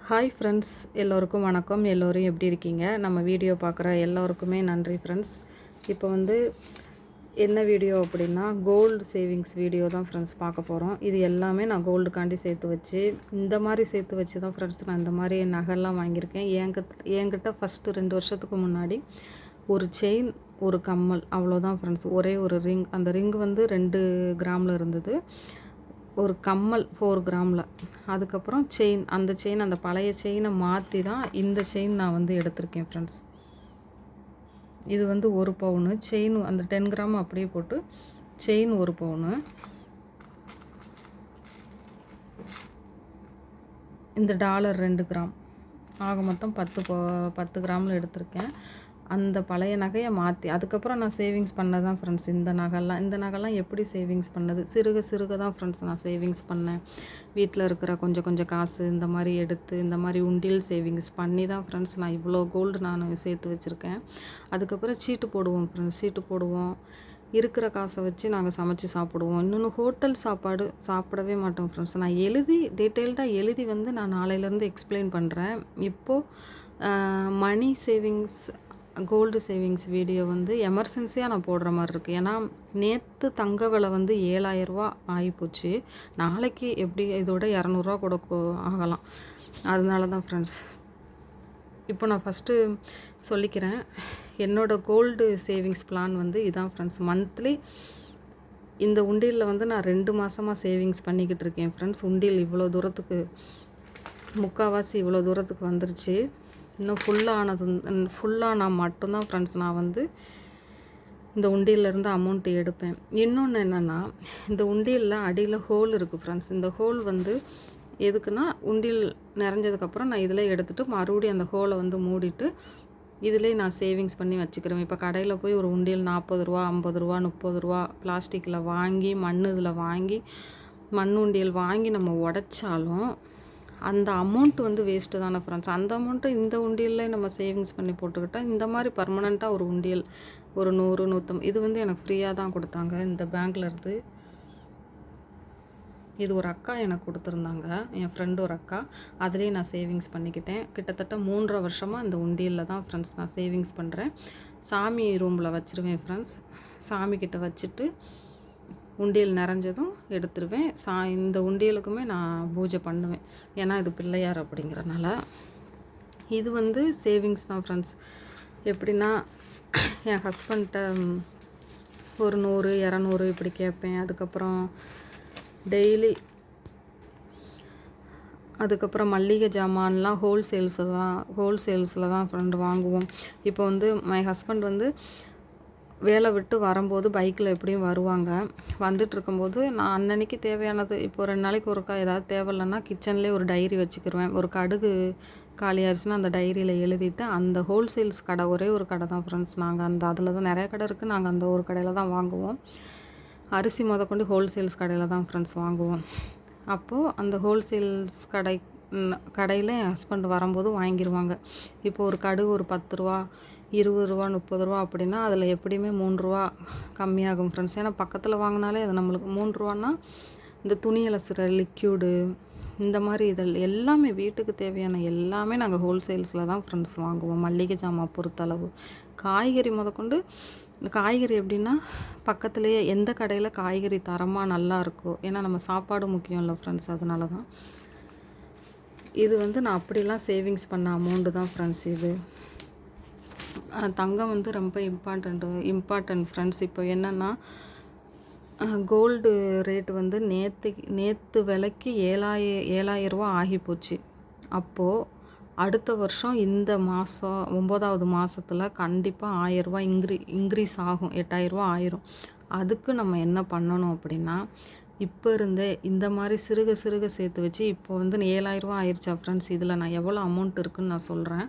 Hi friends, எல்லோருக்கும் வணக்கம். எல்லோரும் எப்படி இருக்கீங்க? நம்ம வீடியோ பார்க்குற எல்லோருக்குமே நன்றி ஃப்ரெண்ட்ஸ். இப்போ என்ன வீடியோ அப்படின்னா, கோல்டு சேவிங்ஸ் வீடியோ தான் ஃப்ரெண்ட்ஸ் பார்க்க போகிறோம். இது எல்லாமே நான் கோல்டுக்காண்டி சேர்த்து வச்சு, இந்த மாதிரி சேர்த்து வச்சு தான் ஃப்ரெண்ட்ஸ் நான் இந்த மாதிரி நகைலாம் வாங்கியிருக்கேன். என்கிட்ட ஃபஸ்ட்டு 2 வருஷத்துக்கு முன்னாடி ஒரு செயின், ஒரு கம்மல், அவ்வளோதான் ஃப்ரெண்ட்ஸ். ஒரே ஒரு ரிங். அந்த ரிங் 2 கிராமில் இருந்தது. ஒரு கம்மல் 4 கிராமில். அதுக்கப்புறம் செயின், அந்த பழைய செயினை மாற்றி தான் இந்த செயின் நான் எடுத்திருக்கேன் ஃப்ரெண்ட்ஸ். இது 1 பவுனு செயின். அந்த 10 கிராம் அப்படியே போட்டு செயின் 1 பவுனு. இந்த டாலர் 2 கிராம். ஆக மொத்தம் 10 கிராமில் எடுத்திருக்கேன். அந்த பழைய நகையை மாற்றி அதுக்கப்புறம் நான் சேவிங்ஸ் பண்ணது தான் ஃப்ரெண்ட்ஸ். இந்த நகைலாம் எப்படி சேவிங்ஸ் பண்ணது, சிறுக தான் ஃப்ரெண்ட்ஸ் நான் சேவிங்ஸ் பண்ணேன். வீட்டில் இருக்கிற கொஞ்சம் காசு இந்த மாதிரி எடுத்து, இந்த மாதிரி உண்டியல் சேவிங்ஸ் பண்ணி தான் ஃப்ரெண்ட்ஸ் நான் இவ்வளோ கோல்டு நான் சேர்த்து வச்சுருக்கேன். அதுக்கப்புறம் சீட்டு போடுவோம் ஃப்ரெண்ட்ஸ். சீட்டு போடுவோம். இருக்கிற காசை வச்சு நாங்கள் சமைச்சு சாப்பிடுவோம். இன்னொன்று, ஹோட்டல் சாப்பாடு சாப்பிடவே மாட்டோம் ஃப்ரெண்ட்ஸ். நான் டீட்டெயில்டாக எழுதி நான் நாளையிலேருந்து எக்ஸ்பிளைன் பண்ணுறேன். இப்போது money savings, gold savings video எமர்ஜென்சியாக நான் போடுற மாதிரி இருக்குது. ஏன்னா நேற்று தங்க விலை 7,000 ரூபா ஆகிப்போச்சு. நாளைக்கு எப்படி இதோட 200 ரூபா கூட ஆகலாம். அதனால தான் ஃப்ரெண்ட்ஸ் இப்போ நான் ஃபஸ்ட்டு சொல்லிக்கிறேன். என்னோடய கோல்டு சேவிங்ஸ் பிளான் இதான் ஃப்ரெண்ட்ஸ். மந்த்லி இந்த உண்டியலில் நான் 2 மாதமாக சேவிங்ஸ் பண்ணிக்கிட்டு இருக்கேன் ஃப்ரெண்ட்ஸ். உண்டியல் இவ்வளோ தூரத்துக்கு, முக்கால்வாசி இவ்வளோ தூரத்துக்கு வந்துருச்சு. இன்னும் ஃபுல்லானா மட்டும்தான் ஃப்ரெண்ட்ஸ் நான் இந்த உண்டியல்லேருந்து அமௌண்ட் எடுப்பேன். இன்னொன்று என்னென்னா, இந்த உண்டியலில் அடியில் ஹோல் இருக்குது ஃப்ரெண்ட்ஸ். இந்த ஹோல் எதுக்குன்னா, உண்டியல் நிறைஞ்சதுக்கப்புறம் நான் இதில் எடுத்துகிட்டு மறுபடியும் அந்த ஹோலை மூடிட்டு இதிலே நான் சேவிங்ஸ் பண்ணி வச்சுக்கிறேன். இப்போ கடையில் போய் ஒரு உண்டியல் 40 ரூபா, 50 ரூபா, 30 ரூபா பிளாஸ்டிக்கில் வாங்கி, இதில் வாங்கி, மண் உண்டியல் வாங்கி நம்ம உடைச்சாலும் அந்த அமௌண்ட்டு வேஸ்ட்டு தானே ஃப்ரெண்ட்ஸ். அந்த அமௌண்ட்டு இந்த உண்டியலில் நம்ம சேவிங்ஸ் பண்ணி போட்டுக்கிட்டால், இந்த மாதிரி பர்மனெண்ட்டாக ஒரு உண்டியல் ஒரு 100, 150 இது எனக்கு ஃப்ரீயாக தான் கொடுத்தாங்க இந்த பேங்க்லேருந்து. இது ஒரு அக்கா எனக்கு கொடுத்துருந்தாங்க, என் ஃப்ரெண்டு ஒரு அக்கா. அதிலே நான் சேவிங்ஸ் பண்ணிக்கிட்டேன். கிட்டத்தட்ட 3.5 வருஷமாக இந்த உண்டியலில் தான் ஃப்ரெண்ட்ஸ் நான் சேவிங்ஸ் பண்ணுறேன். சாமி ரூமில் வச்சுருவேன் ஃப்ரெண்ட்ஸ். சாமிக்கிட்ட வச்சுட்டு உண்டியல் நிறைஞ்சதும் எடுத்துருவேன். இந்த உண்டியலுக்குமே நான் பூஜை பண்ணுவேன். ஏன்னா இது பிள்ளையார் அப்படிங்கிறனால. இது சேவிங்ஸ் தான் ஃப்ரெண்ட்ஸ். எப்படின்னா, என் ஹஸ்பண்ட்ட ஒரு 100, 200 இப்படி கேட்பேன். அதுக்கப்புறம் மல்லிகை ஜாமான்லாம் ஹோல்சேல்ஸில் தான் ஃப்ரெண்ட் வாங்குவோம். இப்போ மை ஹஸ்பண்ட் வேலை விட்டு வரும்போது பைக்கில் எப்படியும் வருவாங்க. வந்துட்டுருக்கும்போது நான் அன்னன்னைக்கு தேவையானது, இப்போ 2 நாளைக்கு ஒருக்கா ஏதாவது தேவையில்லைன்னா கிச்சன்லேயே ஒரு டைரி வச்சுக்கிருவேன். ஒரு கடுகு காலியாகிடுச்சுன்னா அந்த டைரியில் எழுதிட்டு, அந்த ஹோல்சேல்ஸ் கடை ஒரே ஒரு கடை தான் ஃப்ரெண்ட்ஸ். நாங்கள் அதில் தான் நிறைய கடை இருக்குது. நாங்கள் அந்த ஒரு கடையில் தான் வாங்குவோம். அரிசி முதற்கொண்டு ஹோல்சேல்ஸ் கடையில் தான் ஃப்ரெண்ட்ஸ் வாங்குவோம். அப்போது அந்த ஹோல்சேல்ஸ் கடையில் என் ஹஸ்பண்ட் வரும்போது வாங்கிடுவாங்க. இப்போ ஒரு கடுகு ஒரு 10 ரூபா, 20 ரூபா, 30 ரூபா அப்படின்னா அதில் எப்படியுமே 3 ரூபா கம்மியாகும் ஃப்ரெண்ட்ஸ். ஏன்னா பக்கத்தில் வாங்கினாலே அது நம்மளுக்கு 3 ரூபான்னா, இந்த துணி அலசுகிற லிக்யூடு, இந்த மாதிரி எல்லாமே வீட்டுக்கு தேவையான எல்லாமே நாங்கள் ஹோல்சேல்ஸில் தான் ஃப்ரெண்ட்ஸ் வாங்குவோம். மல்லிகை ஜாமான் பொறுத்தளவு. காய்கறி முதற்கொண்டு, இந்த காய்கறி எப்படின்னா, பக்கத்துலேயே எந்த கடையில் காய்கறி தரமாக நல்லா இருக்கோ, ஏன்னா நம்ம சாப்பாடு முக்கியம் இல்லை ஃப்ரெண்ட்ஸ். அதனால தான் இது நான் அப்படிலாம் சேவிங்ஸ் பண்ண அமௌண்ட்டு தான் ஃப்ரெண்ட்ஸ். இது தங்கம் ரொம்ப இம்பார்ட்டண்ட் ஃப்ரெண்ட்ஸ். இப்போ என்னென்னா, கோல்டு ரேட்டு நேற்று விலைக்கு 7,000 ரூபா ஆகிப்போச்சு. அப்போது அடுத்த வருஷம் இந்த மாதம் 9வது மாதத்தில் கண்டிப்பாக 1,000 ரூபா இன்க்ரீஸ் ஆகும். 8,000 ரூபா ஆயிரும். அதுக்கு நம்ம என்ன பண்ணணும் அப்படின்னா, இப்போ இருந்தே இந்த மாதிரி சிறுக சேர்த்து வச்சு, இப்போ 7,000 ரூபா ஆயிடுச்சா ஃப்ரெண்ட்ஸ். இதில் நான் எவ்வளோ அமௌண்ட் இருக்குதுன்னு நான் சொல்கிறேன்.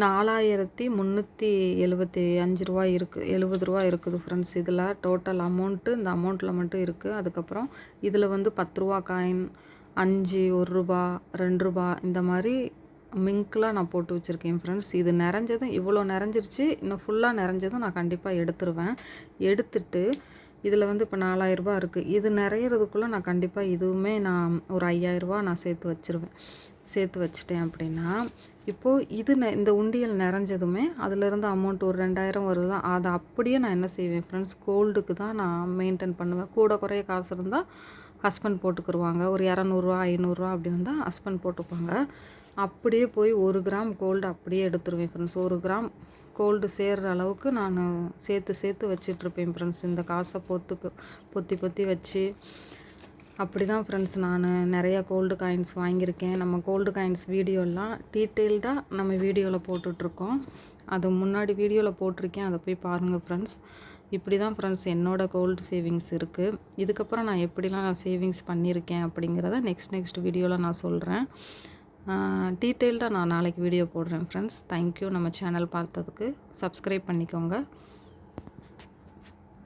4,375 ரூபா இருக்குது. 70 ரூபா இருக்குது ஃப்ரெண்ட்ஸ். இதில் டோட்டல் அமௌண்ட்டு இந்த அமௌண்ட்டில் மட்டும் இருக்குது. அதுக்கப்புறம் இதில் 10 ரூபா காயின், 5, 1 ரூபா, 2 ரூபா இந்த மாதிரி மிங்க்லாம் நான் போட்டு வச்சுருக்கேன் ஃப்ரெண்ட்ஸ். இது நிறைஞ்சதும், இவ்வளோ நிறைஞ்சிருச்சு. இன்னும் ஃபுல்லாக நிறைஞ்சதும் நான் கண்டிப்பாக எடுத்துருவேன். எடுத்துட்டு இதில் வந்து இப்போ 4000 ரூபா இருக்குது. இது நிறையிறதுக்குள்ளே நான் கண்டிப்பாக இதுவுமே நான் ஒரு 5000 ரூபா நான் சேர்த்து வச்சுருவேன். சேர்த்து வச்சுட்டேன் அப்படின்னா, இப்போது இது இந்த உண்டியல் நிறைஞ்சதுமே அதிலேருந்து அமௌண்ட் ஒரு 2000 வருதா, அதை அப்படியே நான் என்ன செய்வேன் ஃப்ரெண்ட்ஸ், கோல்டுக்கு தான் நான் மெயின்டைன் பண்ணுவேன். கூட குறைய காசு இருந்தால் ஹஸ்பண்ட் போட்டுக்குருவாங்க. ஒரு 200 500 அப்படி வந்தால் ஹஸ்பண்ட் போட்டுப்பாங்க. அப்படியே போய் 1 கிராம் கோல்டு அப்படியே எடுத்துருவேன் ஃப்ரெண்ட்ஸ். 1 கிராம் கோல்டு சேர்கிற அளவுக்கு நான் சேர்த்து வச்சிட்ருப்பேன் ஃப்ரெண்ட்ஸ். இந்த காசை பொத்தி பொத்தி வச்சு அப்படி தான் ஃப்ரெண்ட்ஸ் நான் நிறையா கோல்டு காயின்ஸ் வாங்கியிருக்கேன். நம்ம கோல்டு காயின்ஸ் வீடியோலாம் டீட்டெயில்டாக நம்ம வீடியோவில் போட்டுட்ருக்கோம். அது முன்னாடி வீடியோவில் போட்டிருக்கேன், அதை போய் பாருங்கள் ஃப்ரெண்ட்ஸ். இப்படி தான் ஃப்ரெண்ட்ஸ் என்னோடய கோல்டு சேவிங்ஸ் இருக்குது. இதுக்கப்புறம் நான் எப்படிலாம் சேவிங்ஸ் பண்ணியிருக்கேன் அப்படிங்கிறத நெக்ஸ்ட் வீடியோவில் நான் சொல்கிறேன். டீட்டெயில்டாக நான் நாளைக்கு வீடியோ போடுறேன் ஃப்ரெண்ட்ஸ். தேங்க்யூ நம்ம சேனல் பார்த்ததுக்கு. சப்ஸ்கிரைப் பண்ணிக்கோங்க.